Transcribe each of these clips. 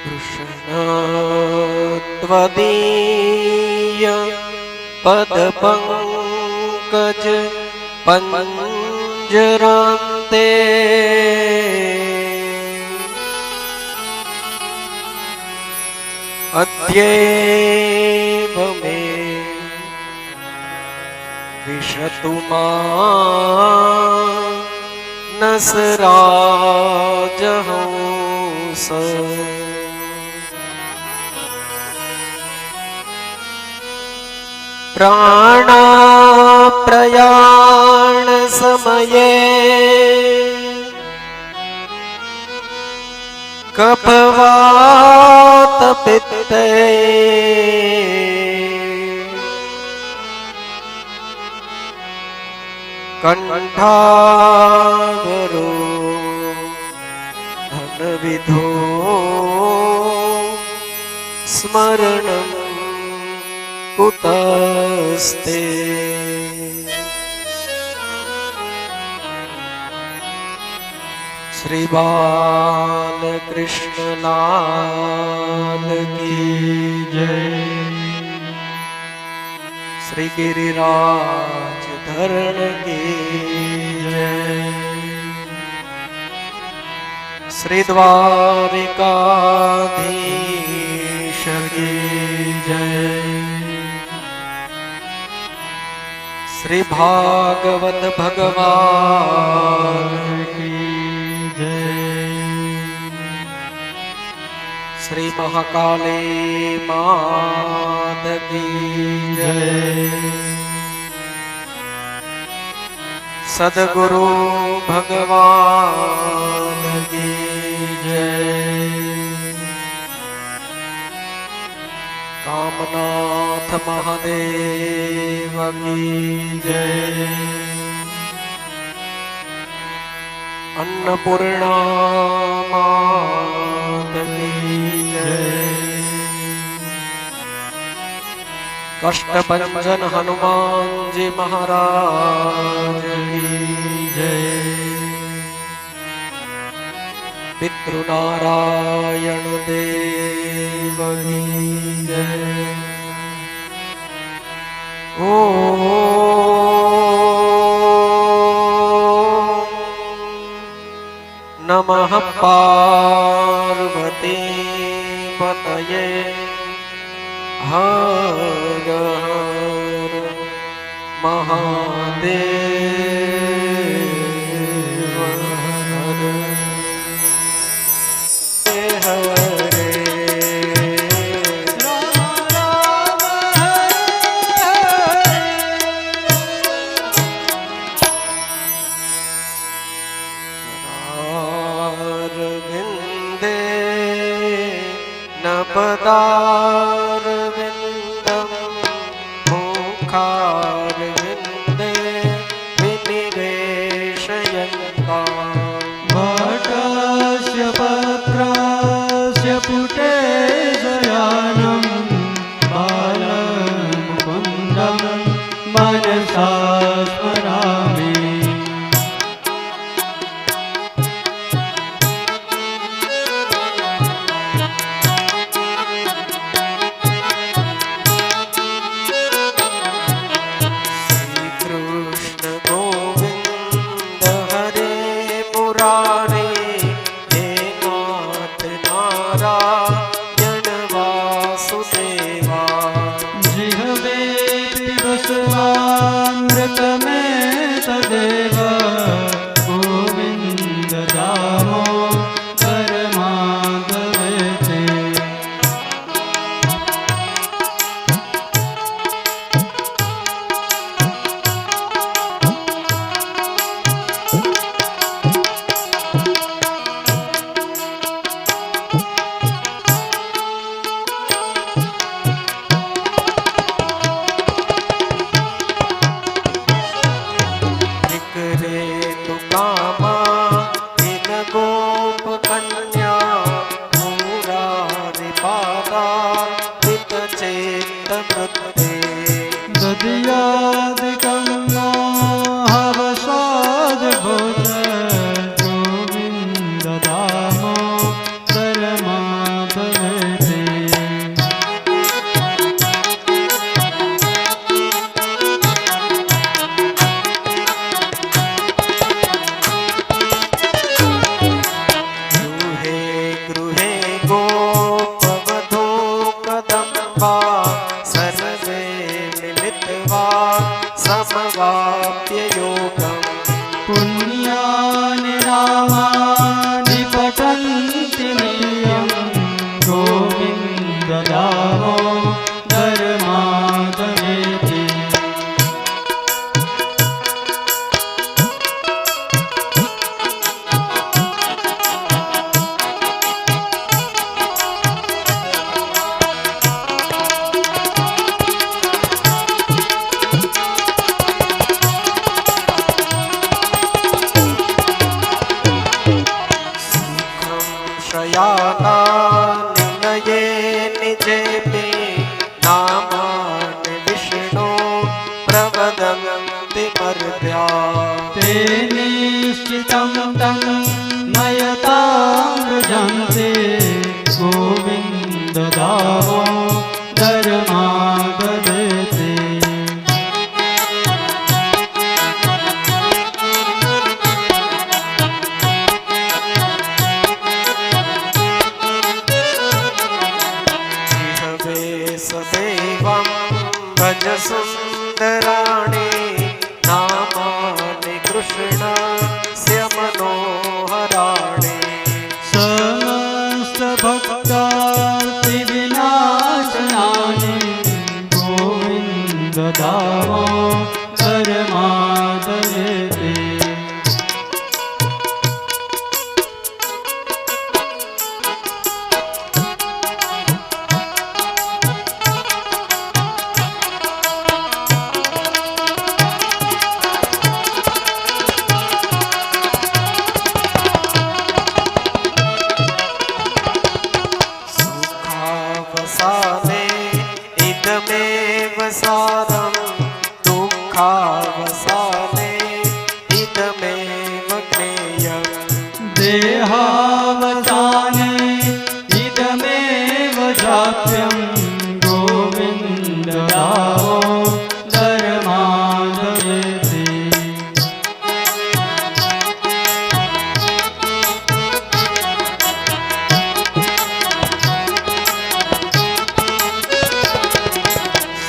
कृष्णत्वदीय पदपङ्कज पञ्जरान्ते अद्यैव मे विशतु मानसराजहंस प्राणाप्रयाण समये कफवात पित्ते कंठावरो धनविधो स्मरणं कुतस्ते श्री बालकृष्ण लाल की जय। श्री गिरिराज धरण की जय। श्री द्वारिकाधीश की जय। श्री भागवत भगवान की जय। श्री महाकाली मात की जय। सद्गुरु भगवान की जय। कामनाथ महादेव की जय। अन्नपूर्णा मात की जय। कष्टभंजन हनुमान जी महाराज की जय। पितृनारायण देव की जय। ओ नमः पार्वती पतये हर हर महादेव हर हरे अरविन्दे नपदारविन्दं मुखारविन्दे विनिवेशयन्ता भटस्य पत्रस्य पुटे शयानं बालं मुकुन्दं मनसा स्मरामि। तदेव गोविन्द दामो परमाधवेति। ददियादिकं हवसाद्भुत गोविन्द दामो परमाधवेति। भजति नित्यं गोविन्द दामोदर माधवेति शयाना निलये निजेपि नामानि विष्णु प्रवदन्ति मर्त्या ते निश्चितं तं नयतां व्रजन्ते गोविन्द दामोदर माधवेति सदैवं भज सुन्दराणि नामानि कृष्णस्य मनोहराणि समस्तभक्तार्तिविनाशनानि गोविन्द दामोदर माधवेति सुखावसाने इदमेव सारं दुःखावसाने इदमेव ज्ञेयम् देहावसाने इदमेव जाप्यं गोविन्द दामोदर माधवेति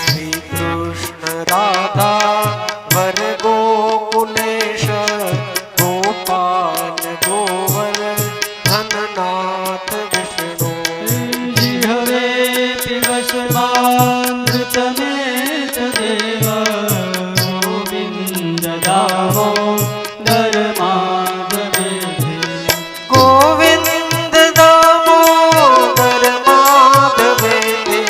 श्रीकृष्ण राधा वर गोकुलेश गोपाल गोवर धननाथ विष्णु जिह्वेति वशमामृतमेतदेव गोविन्द दामोदर माधवेति गोविंद दामोदर माधवेति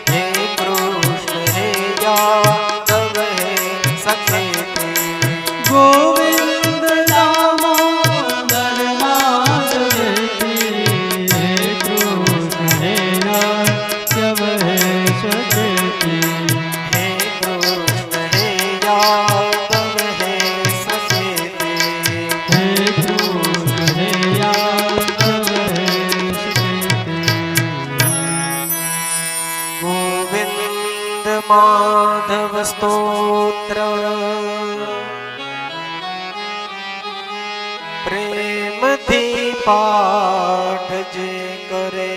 हे कृष्ण हे यादव हे सखेति गोविन्द दामोदर माधवेति हे कृष्ण हे यादव हे सखेति हे कृष्ण हे यादव हे सखेति हे कृष्ण हे यादव हे सखेति गोविंद माधव स्तोत्र प्रेम थी पाठ जे करे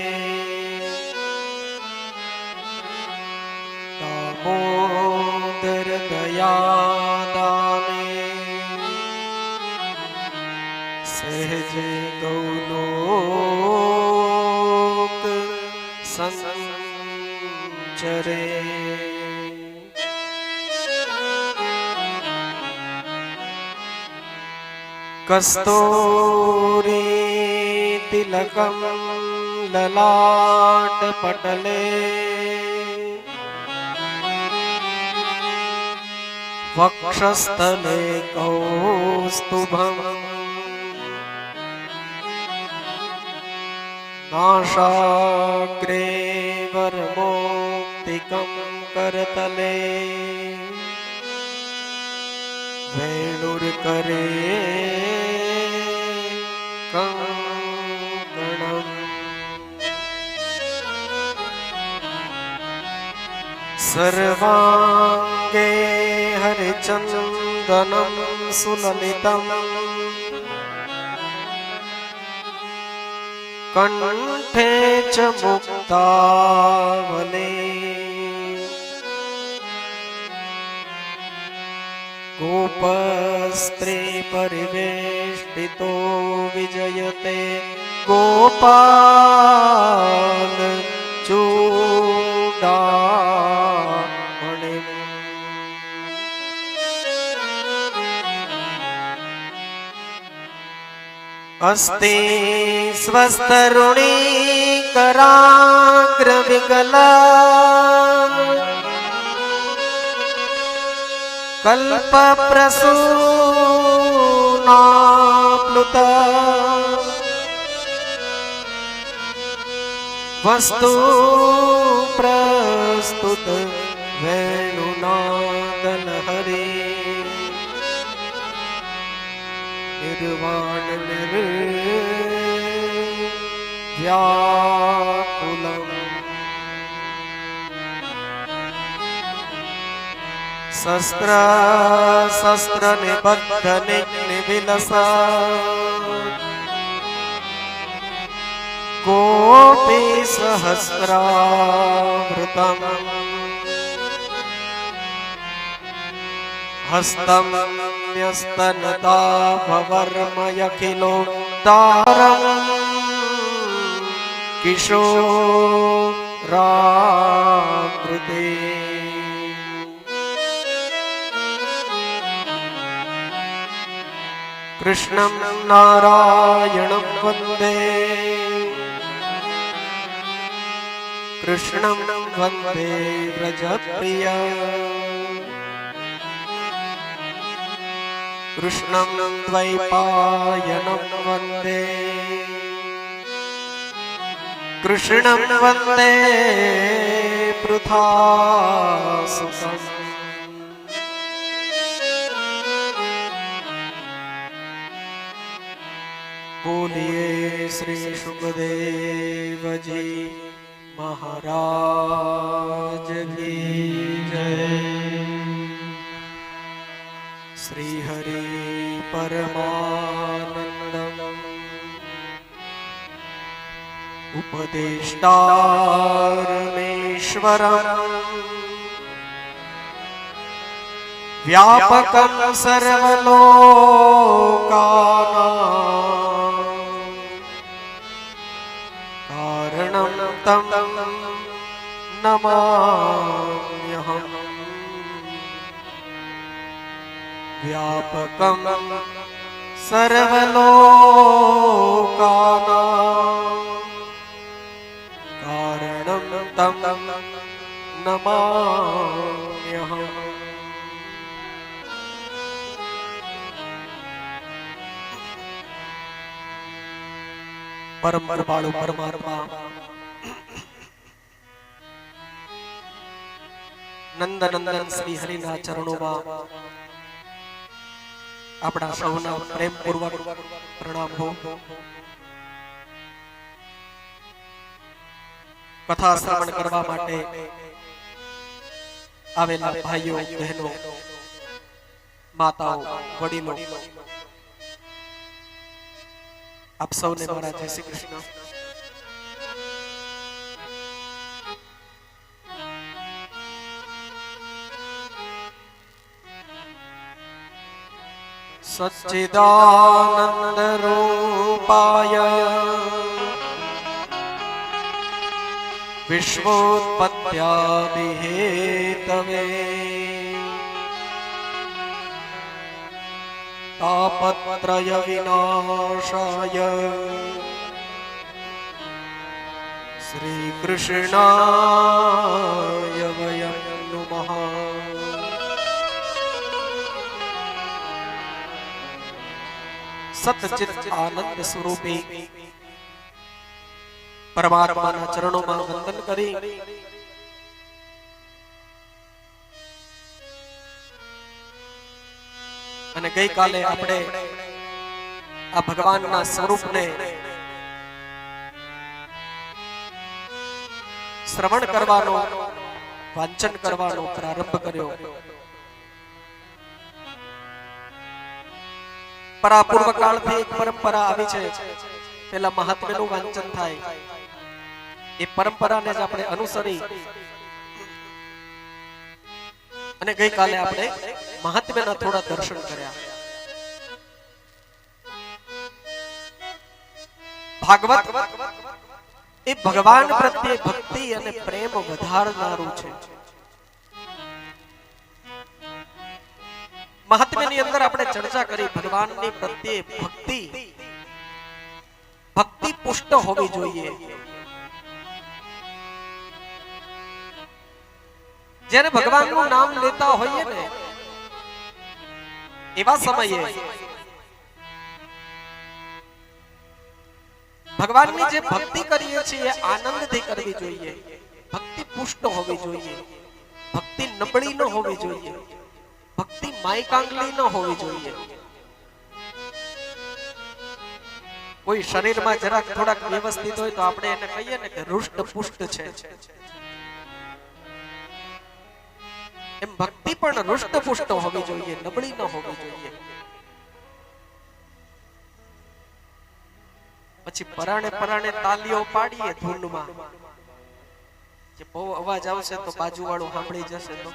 दामोदर दया दाने सहज गौलोक संचरे कस्तूरी तिलकं ललाट पटले वक्षस्थले कौस्तुभम् नासाग्रे वरमौक्तिकं करतले वेणुर्करे कङ्कणम् सर्वाङ्गे हरिचन्दनं सुललितम् कंठे च मुक्तावली गोपस्त्री परिवेष्टितो विजयते ગોપાલ ચૂડામણિ અસ્તિ સ્વસ્તરુણી કરાગ્ર વિકલા કલ્પ પ્રસૂનાપ્લુત વસ્તુ પ્રસ્તુત વેણુનાદલ હરી નિર્વાણ નિર્વ્યાકુલમ શસ્ત્ર શસ્ત્ર નિબદ્ધ નિવિલસા ગોપી સહસ્રાવૃતમ હસ્તમ ન્યસ્તનદાભવર્મયખિલો તારમ કિશોરાકૃતે કૃષ્ણં નારાયણં વંદે કૃષ્ણં વંદે વ્રજપ્રિયા કૃષ્ણં દ્વૈપાયनं વંદે કૃષ્ણં વંદે પૃથાસુતં બોલીએ શ્રી સુખદેવજી મહારાજ કી જય શ્રી હરિ પરમાનંદમ ઉપદેષ્ટારમેશ્વરમ વ્યાપકં સર્વલોકાનાં કારણં તમ નમામ્યહં વ્યાપકં સર્વલોકાનાં કારણં તમ નમામ્યહં પરમ કૃપાળુ પરમાત્મા નંદનંદન શ્રી હરિના ચરણોમાં આપણા સૌના પ્રેમપૂર્વક પ્રણામ હો. કથા શ્રવણ કરવા માટે આવેલા ભાઈઓ બહેનો માતાઓ વડીલો આપ સૌને મારા જય શ્રી કૃષ્ણ. સચ્ચિદાનંદ રૂપાય વિશ્વોત્પત્યાદિ હેતવે તાપત્રય વિનાશાય શ્રી કૃષ્ણાય વયં નમઃ. સતચિત આનંદ સ્વરૂપી પરમાત્માના ચરણોમાં વંદન કરી અને ગઈકાલે આપણે આ ભગવાનના સ્વરૂપને શ્રવણ કરવાનો વાંચન કરવાનો પ્રારંભ કર્યો. પૂર્વ કાળથી એક પરંપરા આવી છે, પેલા મહાત્મ્યનું વાંચન થાય, એ પરંપરાને જ આપણે અનુસરી અને ગઈકાલે આપણે મહાત્મ્યના થોડા દર્શન કર્યા. ભાગવત એ ભગવાન પ્રત્યે ભક્તિ અને પ્રેમ વધારનારું છે. મહાત્મ્યની અંદર આપણે ચર્ચા કરી ભગવાનની પ્રત્યે ભક્તિ પુષ્ટ હોવી જોઈએ. જ્યારે ભગવાનનું નામ લેતા હોઈએ ને એવા સમયે ભગવાનની જે ભક્તિ કરીએ છીએ આનંદથી કરવી જોઈએ. ભક્તિ પુષ્ટ હોવી જોઈએ. ભક્તિ નબળી ન હોવી જોઈએ. ભક્તિ માયકાંગલી ન હોવી જોઈએ. કોઈ શરીરમાં જરાક થોડાક વ્યવસ્થિત હોય તો આપણે એને કહીએ ને કે હૃષ્ટ પુષ્ટ છે. એમ ભક્તિ પણ હૃષ્ટ પુષ્ટ હોવી જોઈએ, નબળી ન હોવી જોઈએ. પછી પરાણે તાલીઓ પાડીએ ધૂનમાં, જે બહુ અવાજ આવશે તો બાજુવાળું સાંભળી જશે તો,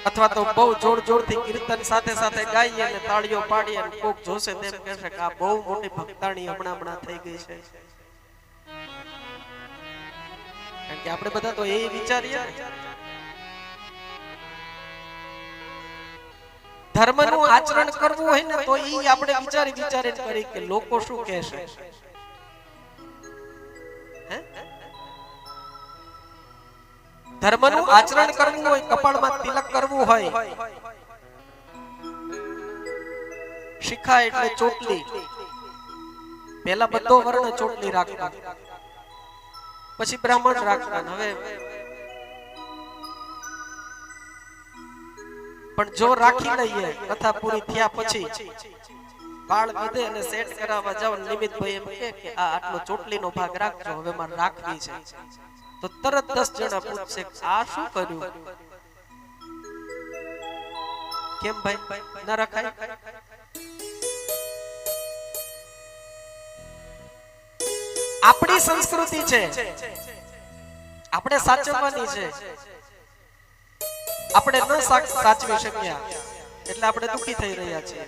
અથવા તો બહુ જોરથી કીર્તન સાથે ગાઈએ અને તાળીઓ પાડીએ અને કોક જોશે તેમ કહેશે કે આ બહુ મોટી ભક્તાણી હમણાં થઈ ગઈ છે. કારણ કે આપણે બધા તો એ વિચારીએ ધર્મનું આચરણ કરવું હોય ને તો ઈ આપણે વિચારીને કરી કે લોકો શું કહેશે. ધર્મનું આચરણ કરવું હોય, કપાળમાં તિલક કરવું હોય, શિખા એટલે ચોટલી, પહેલા બધો વર્ણ ચોટલી રાખતા, પછી બ્રાહ્મણ રાખતા. હવે પણ જો રાખી લઈએ કથા પૂરી થયા પછી બાળ વધે અને સેટ કરાવવા જાવ, નિમિતભાઈ એમ કે આ આટલો ચોટલીનો ભાગ રાખજો, હવે મારે રાખવી છે, તો તરત 10 જણા પૂછશે આ શું કર્યું, કેમ ભાઈ ન રખાય? આપણી સંસ્કૃતિ છે, આપણે સાચવવાની છે. આપણે ન સાચવી શક્યા એટલે આપણે દુખી થઈ રહ્યા છીએ.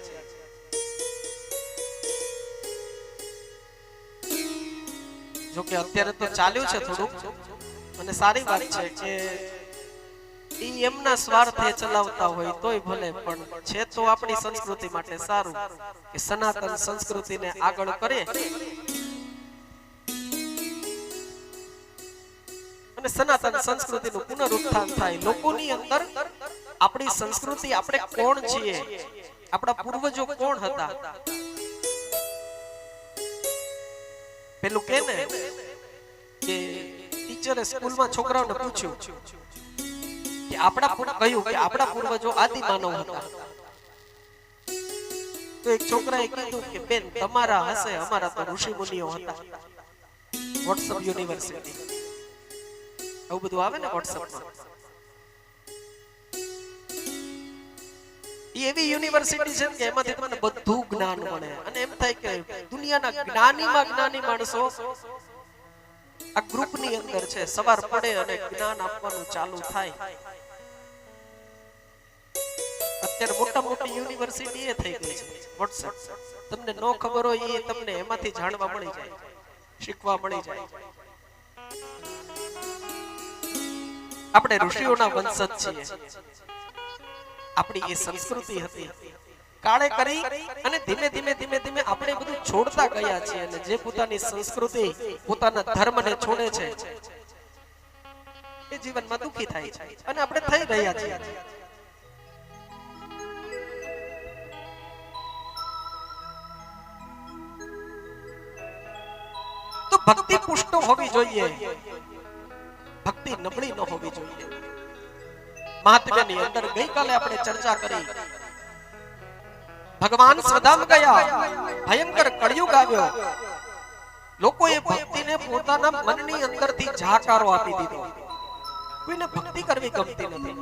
જો કે અત્યારે તો ચાલ્યું છે થોડુંક, અને સારી વાત છે કે ઈ એમના સ્વાર્થે ચલાવતા હોય તોય ભલે, પણ છે તો આપણી સંસ્કૃતિ માટે સારું કે સનાતન સંસ્કૃતિને આગળ કરે અને સનાતન સંસ્કૃતિનું પુનરુત્થાન થાય. લોકોની અંદર આપણી સંસ્કૃતિ, આપણે કોણ છીએ, આપણા પૂર્વજો કોણ હતા. પેલું કે ને કે ટીચરે સ્કૂલમાં છોકરાઓને પૂછ્યું કે આપણા પૂર્વજો આદિમાનવ હતા. તો એક છોકરાએ કીધું કે બેન તમારા હશે, અમારા તો ઋષિ મુનિઓ હતા. વોટ્સઅપ યુનિવર્સિટી આવું બધું આવે ને વોટ્સઅપમાં. એવી યુનિવર્સિટી છે કે એમાંથી તમને બધું જ્ઞાન મળે અને એમ થાય કે દુનિયાના જ્ઞાનીમાં જ્ઞાની માણસો આ ગ્રુપની અંદર છે. સવાર પડે અને જ્ઞાન આપવાનું ચાલુ થાય. અત્યારે મોટી યુનિવર્સિટી એ થઈ ગઈ છે વોટ્સએપ. તમને ન ખબર હોય એ તમને એમાંથી જાણવા મળી જાય, શીખવા મળી જાય. આપણે ઋષિઓના વંશજ છીએ. આપણી એ સંસ્કૃતિ હતી. કાળે કરી અને ધીમે ધીમે આપણે બધું છોડતા ગયા છીએ. અને જે પોતાની સંસ્કૃતિ, પોતાના ધર્મને છોડે છે એ જીવનમાં દુખી થાય છે અને આપણે થઈ રહ્યા છીએ. તો ભક્તિ પુષ્ટ હોવી જોઈએ, ભક્તિ નબળી ન હોવી જોઈએ. મહાત્મ્યની અંદર ગઈકાલે આપણે ચર્ચા કરી. ભગવાન સ્વધામ ગયા, ભયંકર કળિયુગ આવ્યો. લોકોએ ભક્તિને પોતાના મનની અંદરથી જાકારો આપી દીધો. કોઈને ભક્તિ કરવી ગમતી નથી.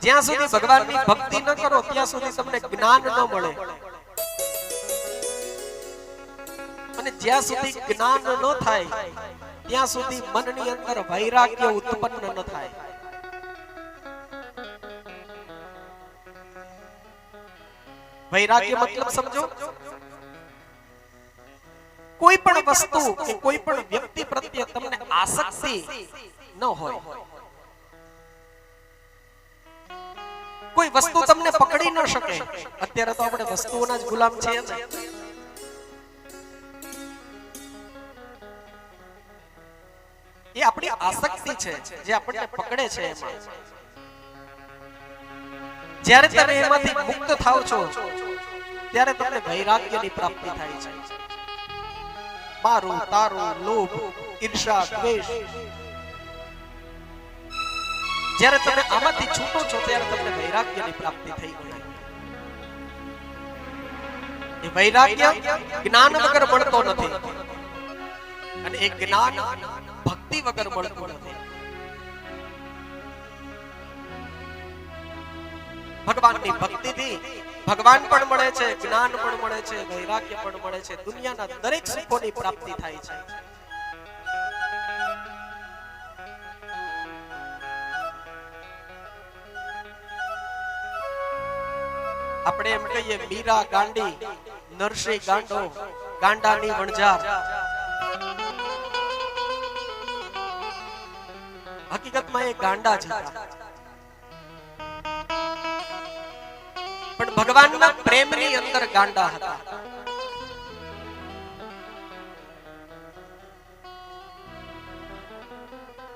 જ્યાં સુધી ભગવાનની ભક્તિ ન કરો ત્યાં સુધી તમને જ્ઞાન ન મળે, અને જ્યાં સુધી જ્ઞાન ન થાય ત્યાં સુધી મનની અંદર વૈરાગ્ય ઉત્પન્ન ન થાય. વૈરાગ્ય મતલબ સમજો, કોઈ પણ વસ્તુ કે કોઈ પણ વ્યક્તિ પ્રત્યે તમને આસક્તિ ન હોય, કોઈ વસ્તુ તમને પકડી ન શકે. અત્યારે તો આપણે વસ્તુઓના જ ગુલામ છીએ ને. એ આપણી આસક્તિ છે જે આપણને પકડે છે. એમાં જ્યારે તમે એમાંથી મુક્ત થાવ છો ત્યારે તમને વૈરાગ્યની પ્રાપ્તિ થાય છે. મારું તારું લોભ ઈર્ષા દ્વેષ, જ્યારે તમે આમાંથી છૂટો છો ત્યારે તમને વૈરાગ્યની પ્રાપ્તિ થઈ ગઈ. એ વૈરાગ્ય જ્ઞાન વગર મળતો નથી અને એ જ્ઞાન ભક્તિ વગર મળતું નથી. ભગવાનની ભક્તિથી ભગવાન પણ મળે છે, જ્ઞાન પણ મળે છે, વૈરાગ્ય પણ મળે છે, દુનિયાના દરેક સુખોની પ્રાપ્તિ થાય છે. આપણે એમ કહીએ મીરા ગાંડી, નરસિંહ ગાંડો, ગાંડાની વણઝાર. હકીકતમાં એ ગાંડા જ હતા, પણ ભગવાનના પ્રેમની અંદર ગાંડા હતા.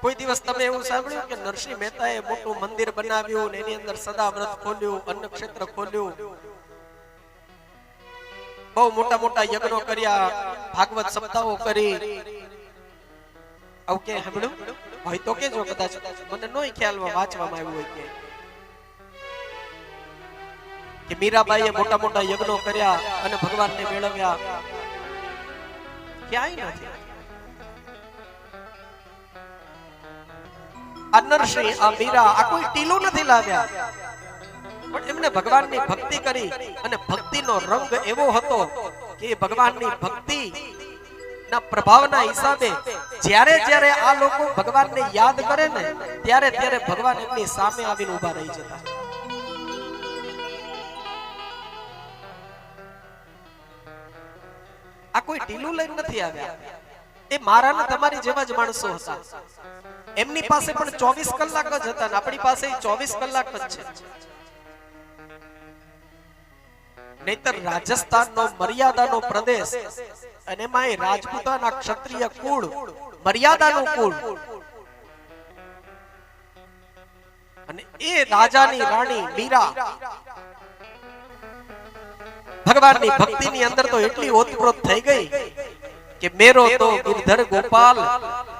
કોઈ દિવસ તમે એવું સાંભળ્યું કે નરસિંહ મહેતાએ મોટું મંદિર બનાવ્યું ને એની અંદર સદાવ્રત ખોલ્યું, અન્ન ક્ષેત્ર ખોલ્યું, બહુ મોટા મોટા યજ્ઞો કર્યા, ભાગવત સપ્તાહો કરી? આવું કે સાંભળ્યું હોય તો કેજો, કદાચ મને નોય ખ્યાલમાં વાંચવામાં આવ્યું હોય કે મીરાબાઈએ મોટા મોટા યજ્ઞો કર્યા અને ભગવાનને મેળવ્યા. ક્યાંય નથી. આ નરસિંહ, આ મીરા, આ કોઈ ટીલું નથી લાવ્યા, પણ એમને ભગવાનની ભક્તિ કરી અને ભક્તિનો રંગ એવો હતો કે ભગવાનની ભક્તિ ના પ્રભાવના હિસાબે જ્યારે જ્યારે આ લોકો ભગવાનને યાદ કરે ને ત્યારે ત્યારે ભગવાન એમની સામે આવીને ઊભા રહી જતા. આ કોઈ ઢીલું લઈને નથી આવ્યા. એ મારા ને તમારી જેવા જ માણસો હતા. એમની પાસે પણ 24 કલાક જ હતા ને આપણી પાસે 24 કલાક જ છે. નહીતર રાજસ્થાનનો મર્યાદાનો પ્રદેશ અને એમાં રાજપૂતાના ક્ષત્રિય કુળ, મર્યાદાનું કુળ, અને એ રાજાની રાણી મીરા ભગવાનની ભક્તિની અંદર તો એટલી ઓતપ્રોત થઈ ગઈ કે મેરો તો ગિરધર ગોપાલ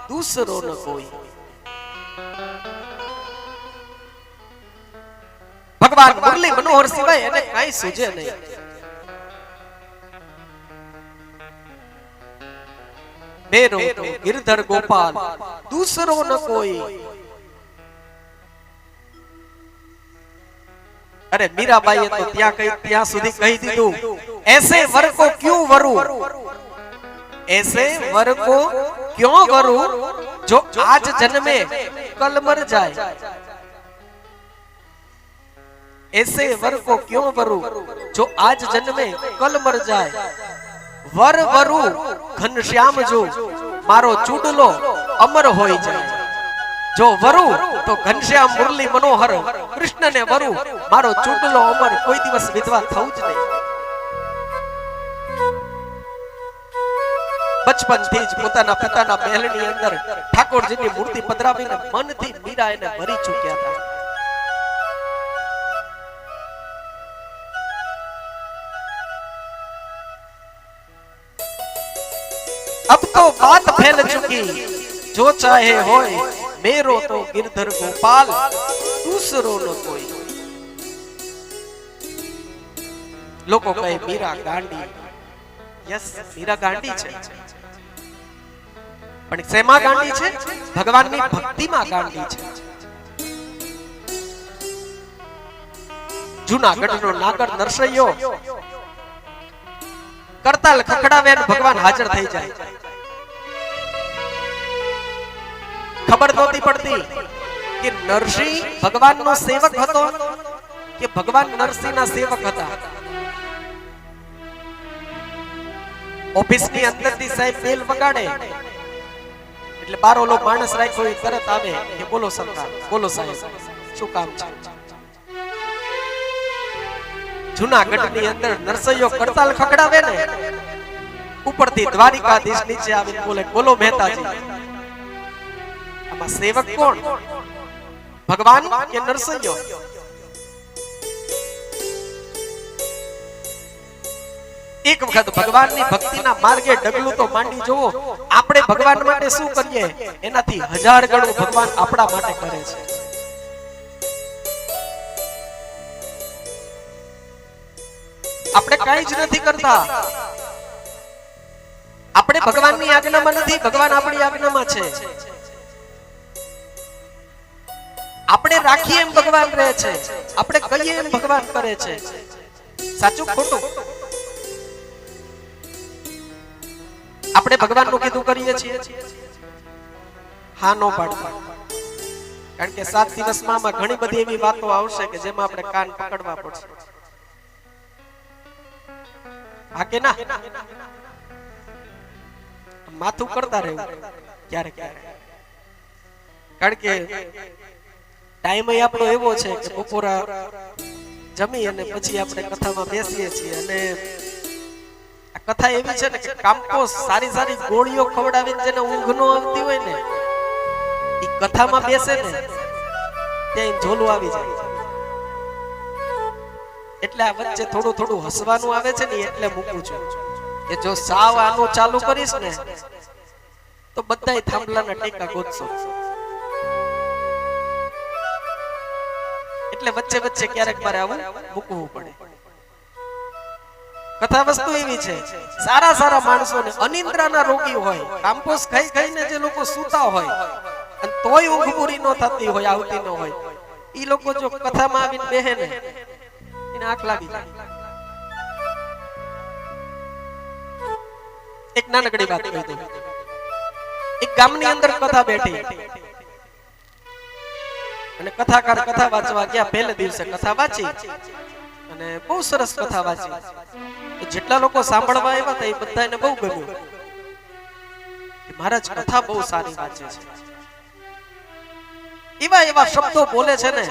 દૂસરો ન કોઈ. ભગવાન મુરલી મનોહર સિવાય એને કઈ સૂજે નહીં. મેરો તો ગિરધર ગોપાલ દૂસરો ન કોઈ. અરે મીરાબાઈએ તો ત્યાં સુધી કહી દીધું, ऐसे वर को क्यों वरू, ऐसे वर को क्यों वरू जो आज जन्मे कल मर जाए. ऐसे वर को क्यों वरू जो आज जन्मे कल मर जाए. वर वरू घनश्याम जो मारो चूडलो अमर होई जाए. जो वरु तो घनश्याम मुरली मनोहर कृष्ण ने वरु मारो चूडलो अमर कोई दिवस विधवा थવું જ નહીં. બચપનથી જ પોતાના પિતાના મહેલની અંદર ઠાકોરજીની મૂર્તિ પધરાવીને મનથી મીરા એને ભરી ચૂક્યા હતા. अब तो बात फैल चुकी, जो चाहे होए मेरो तो गिरधर गोपाल दूसरो न कोई. લોકો કહે મીરા ગાંડી. યસ, મીરા ગાંડી છે, પણ શેમાં ગાંડી છે? ભગવાનની ભક્તિમાં ગાંડી છે. જૂનાગઢનો નાગર નરસૈયો કરતાલ ખખડાવે અને ભગવાન હાજર થઈ જાય. ખબર નહોતી પડતી કે નરસિંહ ભગવાનનો સેવક હતો કે ભગવાન નરસિંહના સેવક હતા. ઓફિસની અંદરથી સાહેબ બેલ વગાડે એટલે બાર ઓલો માણસ રાખ્યો એ તરત આવે કે બોલો સરકાર, બોલો સાહેબ, શું કામ છે? જૂનાગઢની અંદર નરસૈયો કરતાલ ખકડાવે ને, ઉપરથી દ્વારિકાધીશ નીચે આવીને બોલે બોલો મહેતાજી. આમાં સેવક કોણ? ભગવાન કે નરસૈયો? એક વખત ભગવાનની ભક્તિના માર્ગે ડગલું તો માંડી જોવો. આપણે ભગવાન માટે શું કરીએ એનાથી 1000 ગણું ભગવાન આપણા માટે કરે છે. આપણે કાંઈ જ નથી કરતા. આપણે ભગવાનની આજ્ઞામાં નથી, ભગવાન આપણી આજ્ઞામાં છે. આપણે રાખીએ એમ ભગવાન રહે છે, આપણે કહીએ એમ ભગવાન કરે છે. સાચું ખોટું? આપણે ભગવાનનું કીધું કરીએ છીએ? હા નો પાડતા. કારણ કે 7 દિવસમાં આમાં ઘણી બધી એવી વાતો આવશે કે જેમાં આપણે કાન પકડવા પડશે. હા કે ના? માથું કરતા રહેવું ક્યારેક ક્યારેક. કારણ કે ટાઈમ આપણો એવો છે કે બપોરા જમી અને પછી આપણે કથામાં બેસીએ છીએ. અને આ કથા એવી છે ને કે કામકો સારી સારી ગોળીઓ ખવડાવીને જેને ઊંઘ ન આવતી હોય ને, એ કથામાં બેસે ને ત્યાં ઝોલું આવી જાય. એટલે આ વચ્ચે થોડું થોડું હસવાનું આવે છે ને, એટલે મૂકું છું કે જો સાવ આનું ચાલુ કરીશ ને તો બધાય થાંભલાના ટેકા ગોતશો. એટલે વચ્ચે વચ્ચે ક્યારેક મારે આવું મૂકવું પડે. કથા વસ્તુ એવી છે, સારા સારા માણસોને અનિદ્રાના રોગી હોય, કામ્પોસ ખાઈ ખાઈને જે લોકો સૂતા હોય અને તોય ઊંઘ પૂરી ન થતી હોય, આવતી ન હોય, ઈ લોકો જો કથામાં આવીને બેહે ને એને આંખ લાગી જાય. એક નાનકડી વાત કહી દઉં. એક ગામની અંદર કથા બેઠી અને કથાકાર કથા વાંચવા ગયા. પહેલે દિવસે કથા વાંચી અને બહુ સરસ કથા વાંચી. જેટલા લોકો સાંભળવા આવ્યા હતા એ બધાને બહુ ગમ્યું કે મહારાજ કથા બહુ સારી વાંચે છે. એવા એવા શબ્દો બોલે છે ને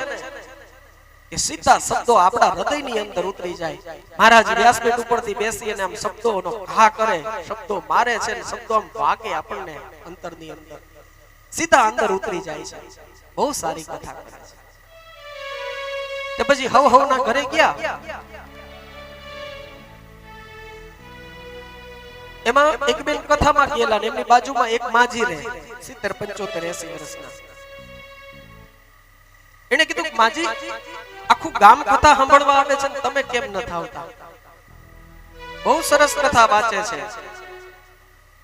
કે સીધા શબ્દો આપણા હૃદયની અંદર ઉતરી જાય. મહારાજ વ્યાસપીઠ ઉપરથી બેસી અને આમ શબ્દોનો ઘા કરે, શબ્દો મારે છે ને શબ્દો આમ વાગે આપણને અંતરની અંદર, સીધા અંદર ઉતરી જાય છે. બહુ સારી કથા કરે છે. તો પછી હવના ઘરે ગયા. એમાં એક બેન કથામાં ગયેલા ને એમની બાજુમાં એક માજી રહે, 70, 75, 80 વર્ષના. એને કીધું માજી આખું ગામ કથા સાંભળવા આવે છે, તમે કેમ ન આવતા? બહુ સરસ કથા વાંચે છે,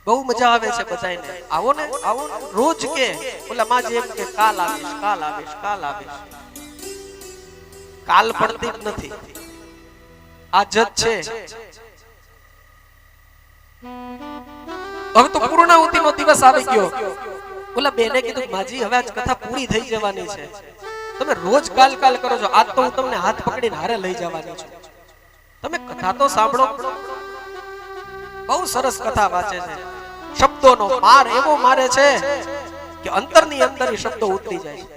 બહુ મજા આવે છે બધાને, આવો ને આવો. રોજ કે ઓલા માજી એમ કે કાલ આવીશ, કાલ આવીશ, કાલ આવીશ. કાલ પડતી જ નથી, આજ જ છે. હવે તો પૂર્ણાહુતિનો દિવસ આવી ગયો. ઓલા બેને કીધું માજી હવે આજ કથા પૂરી થઈ જવાની છે, તમે રોજ કાલ કાલ કરો છો, આજ તો હું તમને હાથ પકડીને હારે લઈ જવાની છું, તમે કથા તો સાંભળો. બહુ સરસ કથા વાંચે છે, શબ્દોનો માર એવો મારે છે કે અંતરની અંદર શબ્દો ઉતરી જાય છે.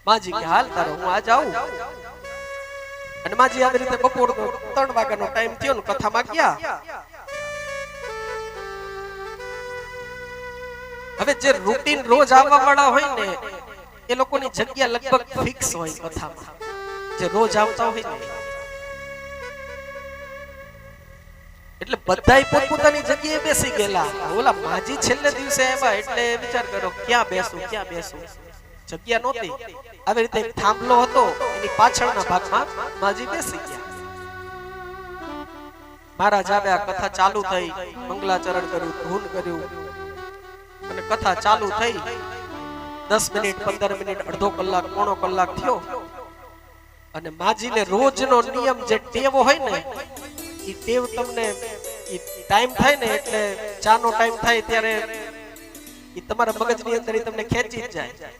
માજી કે હાલ તારો હું આજ આવું. અને માજી આવી રીતે બપોરનો 3 વાગ્યાનો ટાઈમ થયો ને કથામાં ગયા. હવે જે રૂટીન રોજ આવવા વાળા હોય ને એ લોકોની જગ્યા લગભગ ફિક્સ હોય કથામાં, જે રોજ આવતા હોય ને. એટલે બધાય પોતપોતાની જગ્યાએ બેસી ગયેલા. ઓલા માજી છેલ્લે દિવસે આવ્યા એટલે વિચાર કર્યો ક્યાં બેસું, ક્યાં બેસું. જગ્યા નહોતી. આવી રીતે એક થાંભલો હતો, એની પાછળના ભાગમાં માજી બેસી ગયા. મહારાજ આવ્યા, કથા ચાલુ થઈ, મંગલાચરણ કર્યું, ધૂન કર્યું અને કથા ચાલુ થઈ. 10 મિનિટ, 15 મિનિટ, અડધો કલાક, પોણો કલાક થયો. અને માજીને રોજનો નિયમ જે ટેવ હોય ને, એ ટેવ તમને ટાઈમ થાય ને એટલે ચાનો ટાઈમ થાય ત્યારે એ તમારા મગજની અંદર તમને ખેંચી જ જાય.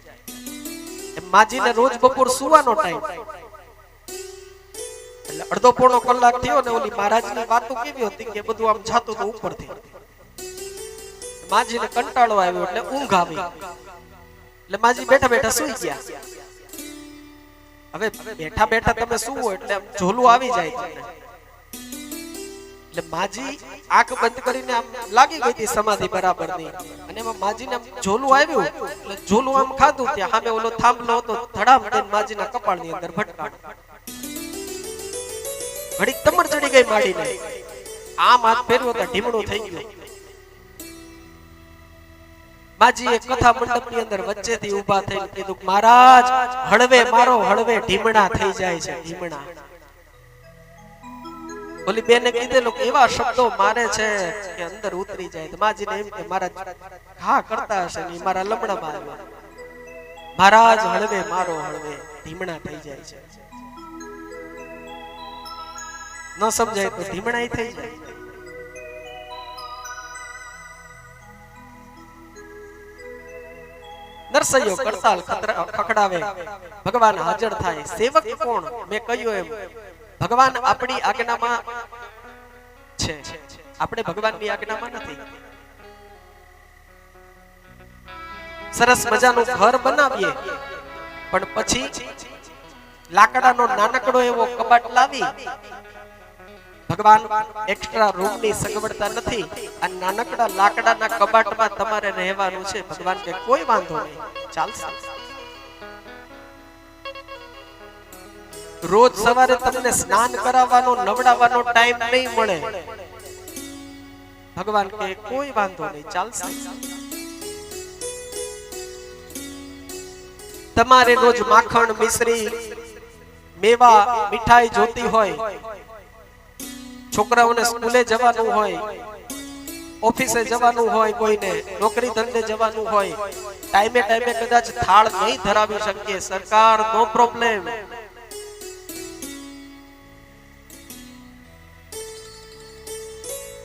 માજીને રોજ બપોર સુવાનો ટાઈમ, એટલે અડધો પોણો કલાક થયો ને ઓલી મહારાજની વાતો કેવી હતી કે બધું આમ જાતું તો ઉપરથી માજીને કંટાળો આવ્યો એટલે ઊંઘ આવી એટલે માજી બેઠા બેઠા સૂઈ ગયા. હવે બેઠા બેઠા તમે સૂવો એટલે આમ ઝોલું આવી જાય તમને. એટલે માજી આંખ બંધ કરીને આમ લાગી ગઈ હતી સમાધિ બરાબરની અને એમાં માજીને આમ ઝોલું આવ્યું એટલે ઝોલું આમ ખાધું ત્યાં સામે ઓલો થાંભલો હતો ધડામ દઈને માજીના કપાળની અંદર ભટકાણ. ઘડીક તમર ચડી ગઈ માડીને આમ હાથ ફેરવ્યો તો ઢીમણું થઈ ગયું. માજીએ કથા મંડપની અંદર વચ્ચેથી ઊભા થઈને કીધું મહારાજ હળવે મારો હળવે ઢીમણા થઈ જાય છે ઢીમણા. ઓલી બેને કીધેલું કે એવા શબ્દો મારે છે કે અંદર ઉતરી જાય. તો માજીને એમ કે મહારાજ ઘા કરતા હશે ને મારા લમણામાં આવ્યા. મહારાજ હળવે મારો હળવે ઢીમણા થઈ જાય છે. ન સમજાય તો ઢીમણા થઈ જાય. નરસૈયો કરતાલ ખખડાવે ભગવાન હાજર થાય. સેવક કોણ? મેં કહ્યું એમ ભગવાન આપણી આજ્ઞામાં છે, આપણે ભગવાનની આજ્ઞામાં નથી. સરસ મજાનું ઘર બનાવીએ પણ પછી લાકડાનો નાનકડો એવો કબાટ લાવી ભગવાન એક્સ્ટ્રા રૂમની સગવડતા નથી આ નાનકડા લાકડાના કબાટમાં તમારે રહેવાનું છે. ભગવાન કે કોઈ વાંધો નહીં ચાલશે. રોજ સવારે તમને સ્નાન કરાવવાનો નવડાવવાનો ટાઈમ નહીં મળે. ભગવાન કે કોઈ વાંધો નહીં ચાલશે. તમારે રોજ માખણ મિશ્રી મેવા મીઠાઈ જોતી હોય, છોકરાઓને સ્કૂલે જવાનું હોય, ઓફિસે જવાનું હોય, કોઈને નોકરી ધંધે જવાનું હોય, ટાઈમે ટાઈમે કદાચ થાળ નહીં ધરાવી શકીએ, સરકાર નો પ્રોબ્લેમ.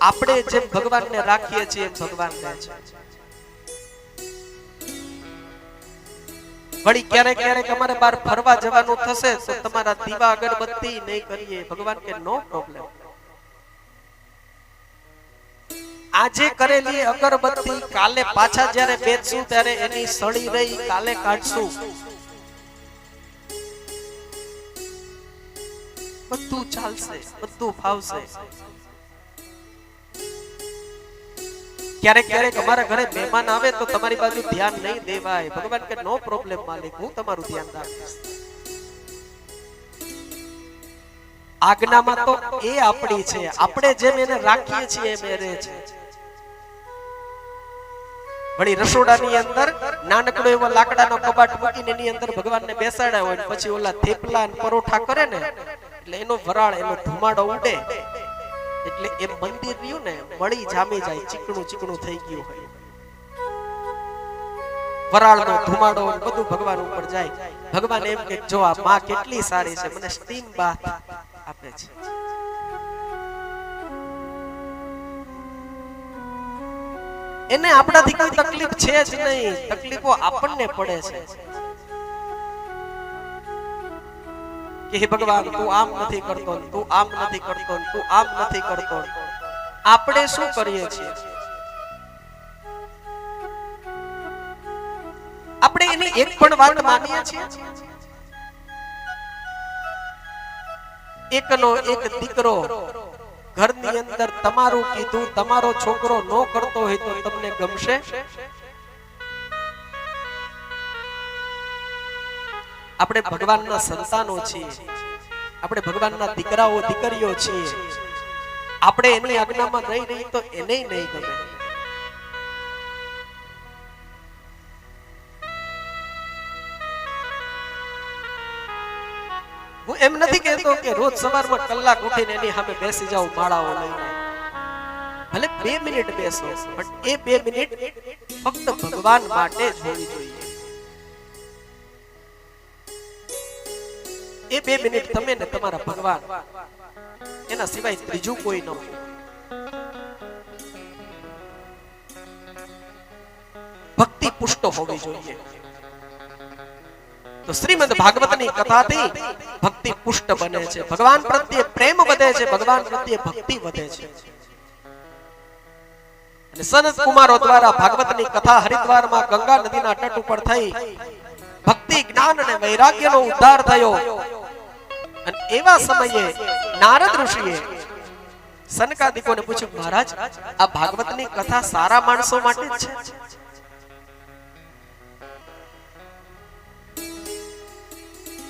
આપણે જેમ ભગવાનને રાખીએ છીએ એમ ભગવાન રહે છે. વળી ક્યારેક ક્યારેક અમારે બહાર ફરવા જવાનું થશે તો તમારા દીવા અગરબત્તી નહીં કરીએ. ભગવાન કે નો પ્રોબ્લેમ. આજે કરેલી અગરબત્તી કાલે પાછા જ્યારે બેસશું ત્યારે એની સળી રહી કાલે કાઢશું. બધું ચાલશે, બધું ફાવશે. ક્યારેક ક્યારેક અમારા ઘરે મહેમાન આવે તો તમારી બાજુ ધ્યાન નહીં દેવાય. ભગવાન કે નો પ્રોબ્લેમ માલિક, હું તમારું ધ્યાન રાખીશ. આજ્ઞામાં તો એ આપણી છે, આપણે જેમ એને રાખીએ છીએ એમ એ રહે છે. વળી રસોડાની અંદર નાનકડો એવો લાકડાનો કબાટ મૂકીને એની અંદર ભગવાનને બેસાડ્યા હોય પછી ઓલા થેપલા અને પરોઠા કરે ને એટલે એનો વરાળ એનો ધુમાડો ઉડે એટલે એ મંદિર રહ્યું ને મળી જામી જાય, ચીકણું ચીકણું થઈ ગયું હોય. વરાળનો ધુમાડો બધું ભગવાન ઉપર જાય. ભગવાન એમ કે જો આ માં કેટલી સારી છે, મને સ્ટીમ બાથ આપે છે. એને આપણાથી કોઈ તકલીફ છે જ નહીં, તકલીફો આપણને પડે છે કે હે ભગવાન તું આમ નથી કરતો, તું આમ નથી કરતો, તું આમ નથી કરતો. આપણે શું કરીએ છીએ? આપણે એની એક પણ વાત માનીએ છીએ? એકનો એક દીકરો ઘરની અંદર તમારું કીધું તમારો છોકરો નો કરતો હોય તો તમને ગમશે? આપણે ભગવાનના સંતાનો છીએ, આપણે ભગવાનના દીકરાઓ દીકરીઓ છીએ. આપણે એની આજ્ઞામાં નહીં રહી તો એને નહીં ગમે. હું એમ નથી કહેતો કે રોજ સવારમાં કલાક ઉઠીને એની સામે બેસી જાવ માળાઓ લઈને. ભલે 2 મિનિટ બેસો પણ એ 2 મિનિટ ફક્ત ભગવાન માટે જ હોવી જોઈએ. એ 2 મિનિટ તમે ને તમારા ભગવાન, એના સિવાય ત્રીજું કોઈ ન હોય. ભક્તિ પુષ્ટ હોવી જોઈએ. તો શ્રીમદ ભાગવતની કથાથી ભક્તિ પુષ્ટ બને છે, ભગવાન પ્રત્યે પ્રેમ વધે છે, ભગવાન પ્રત્યે ભક્તિ વધે છે. અને સનત કુમારો દ્વારા ભાગવતની કથા હરિદ્વારમાં ગંગા નદીના તટ ઉપર થઈ ભક્તિ, જ્ઞાન અને વૈરાગ્યનો ઉદ્ધાર થયો. અને એવા સમયે નારદ ઋષિએ સનકાદિકોને પૂછ્યું, મહારાજ, આ ભાગવતની કથા સારા માણસો માટે જ છે?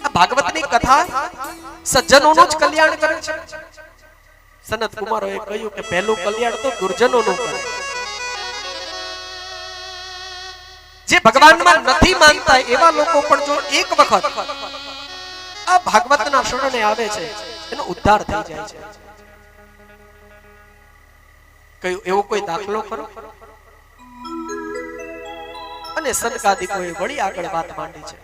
આ ભાગવતની કથા સજ્જનોનું જ કલ્યાણ કરે છે? સનત કુમારોએ કહ્યું કે પહેલું કલ્યાણ તો દુર્જનોનું કરે. જે ભગવાનમાં નથી માનતા એવા લોકો પણ જો એક વખત આ ભાગવતના શરણે આવે છે, એનો ઉદ્ધાર થઈ જાય છે. કયું એવો કોઈ દાખલો કરો? અને સનકાદિકોએ વળી આગળ વાત માંડી છે.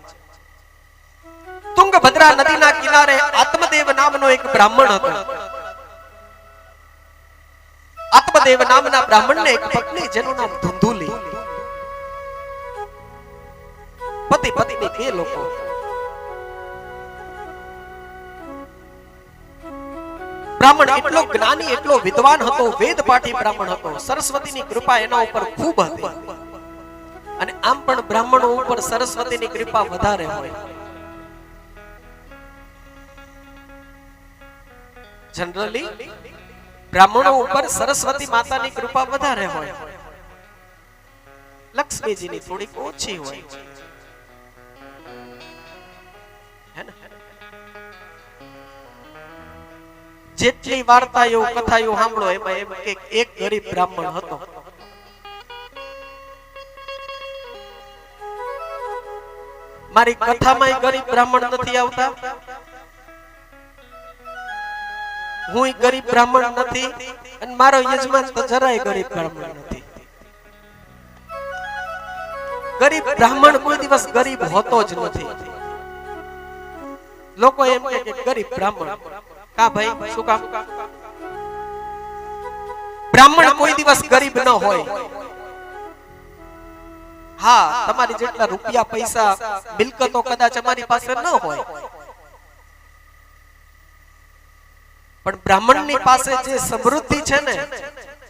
તુંગભદ્રા નદીના કિનારે આત્મદેવ નામનો એક બ્રાહ્મણ હતો. આત્મદેવ નામના બ્રાહ્મણને એક પત્ની, જેનું નામ ધુંધુલી. પતિ પત્ની બે લોકો. બ્રાહ્મણ એટલો જ્ઞાની, એટલો વિદ્વાન હતો, વેદ પાઠી બ્રાહ્મણ હતો. સરસ્વતીની કૃપા એના ઉપર ખૂબ હતી. અને આમ પણ બ્રાહ્મણો ઉપર સરસ્વતીની કૃપા વધારે હોય. જનરલી બ્રાહ્મણો ઉપર સરસ્વતી માતાની કૃપા વધારે હોય, લક્ષ્મીજીની થોડીક ઓછી હોય. જેટલી વાર્તાઓ કથાઓ સાંભળો એમાં એમ કે એક ગરીબ બ્રાહ્મણ હતો. મારી કથામાં ગરીબ બ્રાહ્મણ નથી આવતા, હું ગરીબ બ્રાહ્મણ નથી, અને મારો યજમાન તો જરાય ગરીબ બ્રાહ્મણ નથી. ગરીબ બ્રાહ્મણ કોઈ દિવસ ગરીબ હોતો જ નથી. લોકો એમ કે ગરીબ બ્રાહ્મણ કા ભાઈ, શું કામ? બ્રાહ્મણ કોઈ દિવસ ગરીબ ન હોય. હા, તમારી જેટલા રૂપિયા, પૈસા, મિલકતો કદાચ અમારી પાસે ન હોય, પણ બ્રાહ્મણની પાસે જે સમૃદ્ધિ છે ને,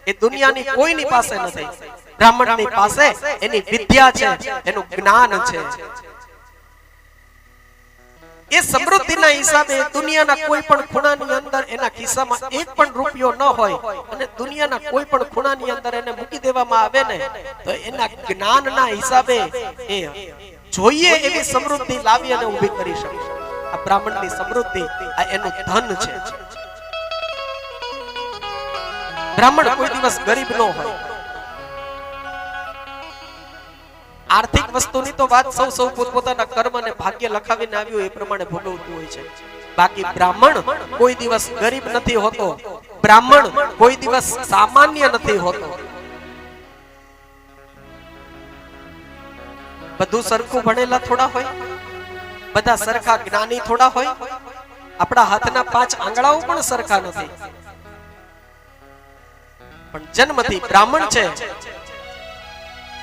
એ દુનિયાની કોઈની પાસે નથી. બ્રાહ્મણની પાસે એની વિદ્યા છે, એનું જ્ઞાન છે. એ સમૃદ્ધિના હિસાબે દુનિયાના કોઈ પણ ખૂણાની અંદર એના ખિસ્સામાં એક પણ રૂપિયો ન હોય, અને દુનિયાના કોઈ પણ ખૂણાની અંદર એને મૂકી દેવામાં આવે ને, તો એના જ્ઞાનના હિસાબે એ જોઈએ એવી સમૃદ્ધિ લાવી અને ઊભી કરી શકે. આ બ્રાહ્મણની સમૃદ્ધિ, આ એનું ધન છે. બ્રાહ્મણ કોઈ દિવસ ગરીબ ન હોય. આર્થિક વસ્તુની તો વાત સૌ પોતપોતાના કર્મ અને ભાગ્ય લખાવીને આવ્યું એ પ્રમાણે ભોગવતું હોય છે. બાકી બ્રાહ્મણ કોઈ દિવસ ગરીબ નથી હોતો. બ્રાહ્મણ કોઈ દિવસ સામાન્ય નથી હોતો. બધું સરખું ભણેલા થોડા હોય, બધા સરખા જ્ઞાની થોડા હોય. આપણા હાથના 5 આંગળાઓ પણ સરખા નથી. પણ જન્મથી બ્રાહ્મણ છે,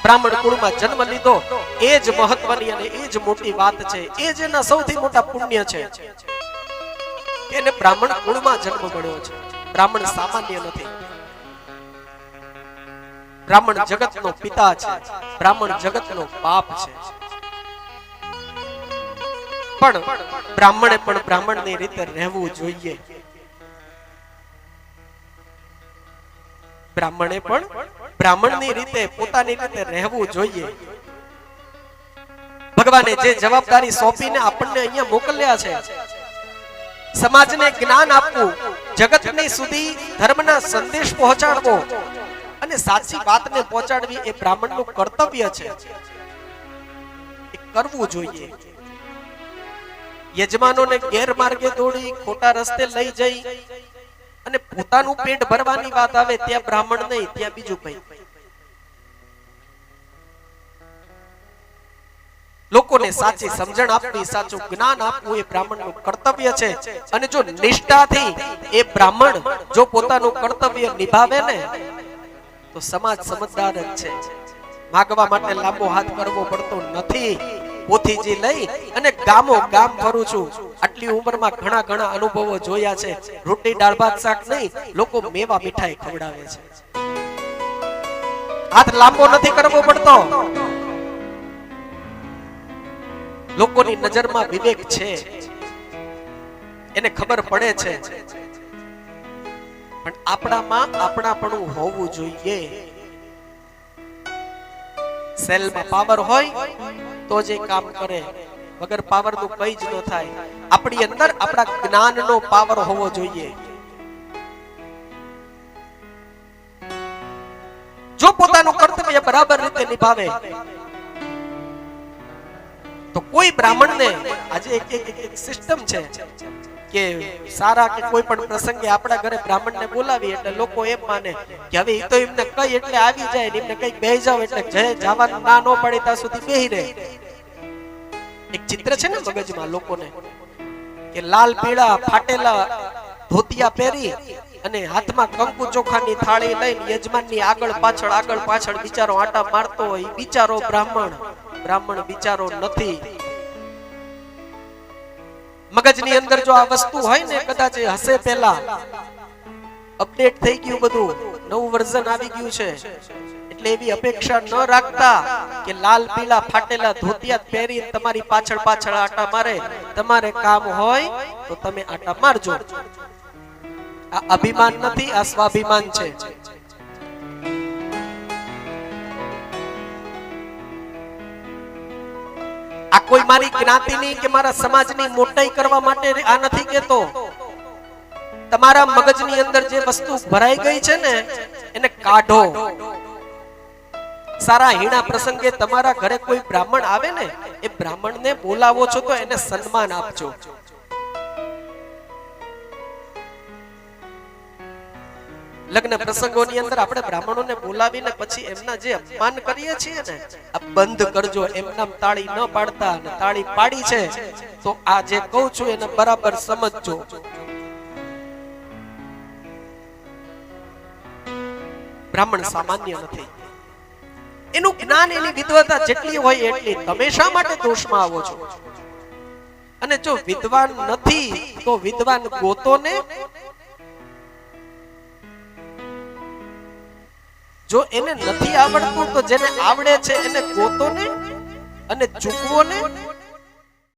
બ્રાહ્મણ કુળમાં જન્મ લીધો, એ જ મહત્વની અને એ જ મોટી વાત છે. એ જ એના સૌથી મોટા પુણ્ય છે. એને બ્રાહ્મણ કુળમાં જન્મ મળ્યો છે. બ્રાહ્મણ સામાન્ય નથી. બ્રાહ્મણ જગતનો પિતા છે, બ્રાહ્મણ જગતનો બાપ છે. પણ બ્રાહ્મણે પણ બ્રાહ્મણની રીતે રહેવું જોઈએ. બ્રાહ્મણે પણ બ્રાહ્મણની રીતે, પોતાની રીતે રહેવું જોઈએ. ભગવાને જે જવાબદારી સોંપીને આપણને અહીંયા મોકલ્યા છે, સમાજને જ્ઞાન આપવું, જગતની સુધી ધર્મના સંદેશ પહોંચાડવો અને સાચી વાતને પહોંચાડવી, એ બ્રાહ્મણનું કર્તવ્ય છે. એ કરવું જોઈએ. યજમાનોને ગેરમાર્ગે દોડી, ખોટા રસ્તે લઈ જઈ અને પોતાનું પેટ ભરવાની વાત આવે, ત્યાં બ્રાહ્મણ નહીં, ત્યાં બીજું કઈ. લોકોને સાચી સમજણ આપવી, સાચું જ્ઞાન આપવું, એ બ્રાહ્મણનું કર્તવ્ય છે. અને જો નિષ્ઠાથી એ બ્રાહ્મણ જો પોતાનું કર્તવ્ય નિભાવે ને, તો સમાજ સમજદાર જ છે. માગવા માટે લાંબો હાથ કરવો પડતો નથી. પોથીજી લઈ અને ગામો ગામ ફરું છું. આટલી ઉંમરમાં ઘણા ઘણા અનુભવો જોયા છે. રોટલી દાળ ભાત શાક નહીં, લોકો મેવા મીઠાઈ ખવડાવે છે. હાથ લાંબો નથી કરવો પડતો. લોકોની નજરમાં વિવેક છે, એને ખબર પડે છે, પણ આપણામાં આપણાપણું હોવું જોઈએ. સેલમાં પાવર હોય તો જ એ કામ કરે, વગર પાવર નું કઈ જ ન થાય. આપણી અંદર આપણા જ્ઞાનનો પાવર હોવો જોઈએ. જો પોતાનું કર્તવ્ય બરાબર રીતે નિભાવે તો કોઈ બ્રાહ્મણને આજે એક સિસ્ટમ છે કે સારા કે કોઈ પણ પ્રસંગે આપણા ઘરે બ્રાહ્મણને બોલાવી એટલે લોકો એમ માને કે હવે એ તો એમને કઈ એટલે આવી જાય, એમને કઈ બેહી જાવ એટલે જવાનું ના ન પડે ત્યાં સુધી બેહી રહે. એક ચિત્ર છે ને મગજમાં લોકોને કે લાલ પીળા ફાટેલા ધોતિયા પહેરી અને હાથમાં કંકુ ચોખાની થાળી લઈને યજમાનની આગળ પાછળ બિચારો આટા મારતો હોય. બિચારો બ્રાહ્મણ બિચારો નથી. મગજની અંદર જો આ વસ્તુ હોય ને, કદાચ હશે પહેલા અપડેટ થઈ ગયું, બધું નવું વર્ઝન આવી ગયું છે, એટલે એવી અપેક્ષા ન રાખતા કે લાલ પીળા ફાટેલા ધોતિયા પહેરી તમારી પાછળ આટા મારે. તમારે કામ હોય તો તમે આટા મારજો. આ અભિમાન નથી, આ સ્વાભિમાન છે. આ કોઈ મારી જ્ઞાતિની કે મારા સમાજની મોટાઈ કરવા માટે આ નથી કહેતો. તમારા મગજની અંદર જે વસ્તુ ભરાઈ ગઈ છે ને એને કાઢો. સારા હીણા પ્રસંગે તમારા ઘરે કોઈ બ્રાહ્મણ આવે ને, એ બ્રાહ્મણને બોલાવો છો તો એને સન્માન આપજો. લગ્ન પ્રસંગોની અંદર આપણે બ્રાહ્મણોને બોલાવીને પછી એમના જે અપમાન કરીએ છીએ ને, આ બંધ કરજો. એમના તાળી ન પાડતા, અને તાળી પાડી છે તો આ જે કહું છું એને બરાબર સમજજો. બ્રાહ્મણ સામાન્ય નથી. એનું જ્ઞાન, એની વિદ્વતા જેટલી હોય એટલી. તમે શા માટે દોષમાં આવો છો? અને જો વિદ્વાન નથી તો વિદ્વાન ગોતો ને. જો એને નથી આવડતું તો જેને આવડે છે એને ગોતો ને અને ચૂકવો ને.